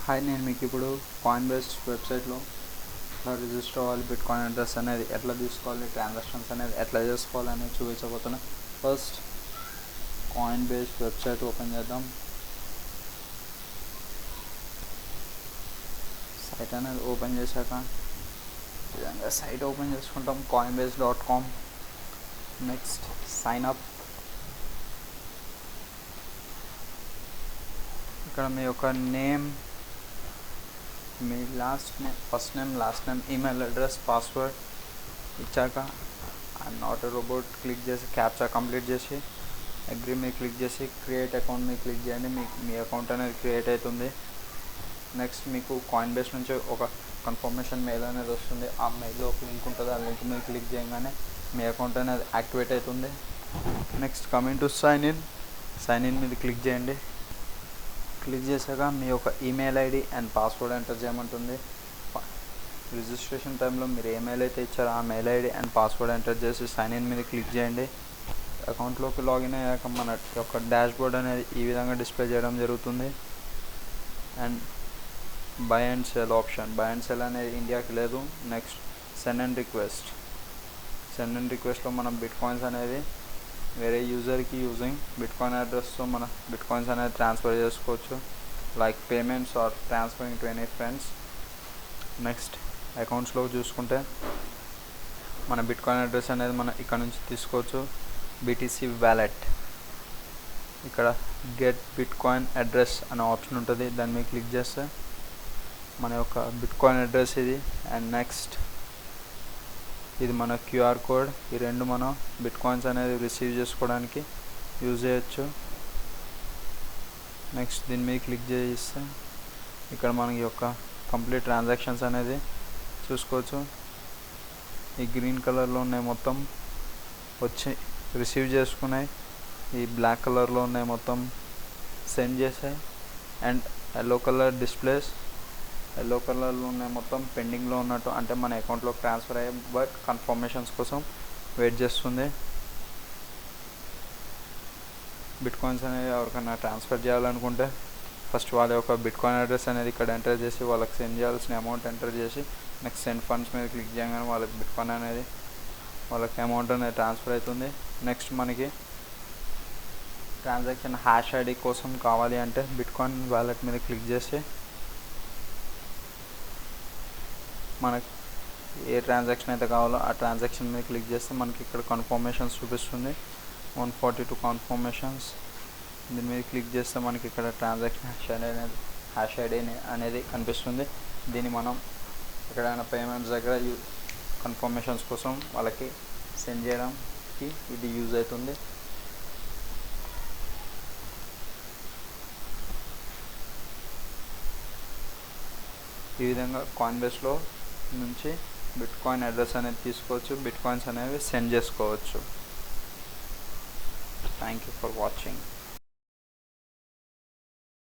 Hi, నేను మీకు ఇప్పుడు కాయిన్బేస్ వెబ్సైట్లో ఎట్లా రిజిస్టర్ అవ్వాలి, బిట్కాయిన్ అడ్రస్ అనేది ఎట్లా తీసుకోవాలి, ట్రాన్సాక్షన్స్ అనేది ఎట్లా చేసుకోవాలి అనేది చూపించబోతున్నా. ఫస్ట్ కాయిన్బేస్ వెబ్సైట్ ఓపెన్ చేద్దాం. సైట్ అనేది ఓపెన్ చేశాక ఈ విధంగా సైట్ ఓపెన్ చేసుకుంటాం, coinbase.com. Next sign up. ఇక్కడ మీ యొక్క నేమ్, మీ first name, last name, email address, password ఇచ్చాక I'm not a robot click చేసి క్యాప్చా కంప్లీట్ చేసి అగ్రీ మీద క్లిక్ చేసి క్రియేట్ అకౌంట్ మీద క్లిక్ చేయండి. మీ అకౌంట్ అనేది క్రియేట్ అవుతుంది. నెక్స్ట్ మీకు కాయిన్బేస్ నుంచి ఒక కన్ఫర్మేషన్ మెయిల్ అనేది వస్తుంది. ఆ మెయిల్లో ఒక లింక్ ఉంటుంది. ఆ లింక్ మీద క్లిక్ చేయగానే మీ అకౌంట్ అనేది యాక్టివేట్ అవుతుంది. Next coming to sign in మీద క్లిక్ చేయండి. క్లిక్ చేశాక మీ యొక్క email ID and password enter చేయమంటుంది. రిజిస్ట్రేషన్ టైంలో మీరు ఏ మెయిల్ అయితే ఇచ్చారో ఆ mail ID and password enter చేసి సైన్ ఇన్ మీద క్లిక్ చేయండి. అకౌంట్లోకి లాగిన్ అయ్యాక మన యొక్క డాష్ బోర్డ్ అనేది ఈ విధంగా డిస్ప్లే చేయడం జరుగుతుంది. And by and cell option, by and cell అనేది ఇండియాకి లేదు. నెక్స్ట్ సెండ్ అండ్ రిక్వెస్ట్లో మనం బిట్కాయిన్స్ అనేది వేరే యూజర్కి యూజింగ్ బిట్కాయిన్ అడ్రస్తో మన బిట్కాయిన్స్ అనేది ట్రాన్స్ఫర్ చేసుకోవచ్చు, like payments or transferring to any friends. Next అకౌంట్స్లో చూసుకుంటే మన బిట్కాయిన్ అడ్రస్ అనేది మనం ఇక్కడ నుంచి తీసుకోవచ్చు. BTC వ్యాలెట్, ఇక్కడ గెట్ బిట్కాయిన్ అడ్రస్ అనే ఆప్షన్ ఉంటుంది. దాని మీద క్లిక్ చేస్తే మన యొక్క బిట్కాయిన్ అడ్రస్ ఇది. అండ్ నెక్స్ట్ ఇది మన క్యూఆర్ కోడ్. ఈ రెండు మనం బిట్కాయిన్స్ అనేది రిసీవ్ చేసుకోవడానికి యూజ్ చేయొచ్చు. నెక్స్ట్ దీని మీద క్లిక్ చేస్తే ఇక్కడ మనకి యొక్క కంప్లీట్ ట్రాన్సాక్షన్స్ అనేది చూసుకోవచ్చు. ఈ గ్రీన్ కలర్లో ఉన్నాయి మొత్తం వచ్చి రిసీవ్ చేసుకున్నాయి, ఈ బ్లాక్ కలర్లో ఉన్నాయి మొత్తం సెండ్ చేసాయి, అండ్ ఎల్లో కలర్లో ఉన్నాయి మొత్తం పెండింగ్లో ఉన్నట్టు, అంటే మన అకౌంట్లోకి ట్రాన్స్ఫర్ అయ్యాయి బట్ కన్ఫర్మేషన్స్ కోసం వెయిట్ చేస్తుంది. బిట్కాయిన్స్ అనేవి ఎవరికైనా ట్రాన్స్ఫర్ చేయాలనుకుంటే ఫస్ట్ వాళ్ళ యొక్క బిట్కాయిన్ అడ్రస్ అనేది ఇక్కడ ఎంటర్ చేసి వాళ్ళకి సెండ్ చేయాల్సిన అమౌంట్ ఎంటర్ చేసి నెక్స్ట్ సెండ్ ఫండ్స్ మీద క్లిక్ చేయగానే వాళ్ళకి బిట్కాయిన్ అనేది వాళ్ళకి అమౌంట్ అనేది ట్రాన్స్ఫర్ అవుతుంది. నెక్స్ట్ మనకి ట్రాన్సాక్షన్ హ్యాష్ ఐడి కోసం కావాలి అంటే బిట్కాయిన్ వ్యాలెట్ మీద క్లిక్ చేసి మనకి ఏ ట్రాన్సాక్షన్ అయితే కావాలో ఆ ట్రాన్సాక్షన్ మీద క్లిక్ చేస్తే మనకి ఇక్కడ కన్ఫర్మేషన్స్ చూపిస్తుంది, 142 కన్ఫర్మేషన్స్. దీని మీద క్లిక్ చేస్తే మనకి ఇక్కడ ట్రాన్సాక్షన్ హ్యాష్ ఐడి అనేది కనిపిస్తుంది. దీన్ని మనం ఎక్కడైనా పేమెంట్స్ దగ్గర కన్ఫర్మేషన్స్ కోసం వాళ్ళకి సెండ్ చేయడానికి ఇది యూజ్ అవుతుంది. ఈ విధంగా కాయిన్బేస్లో నుంచి బిట్కాయిన్ అడ్రస్ అనేది తీసుకోవచ్చు, బిట్కాయిన్స్ అనేవి సెండ్ చేసుకోవచ్చు. Thank you for watching.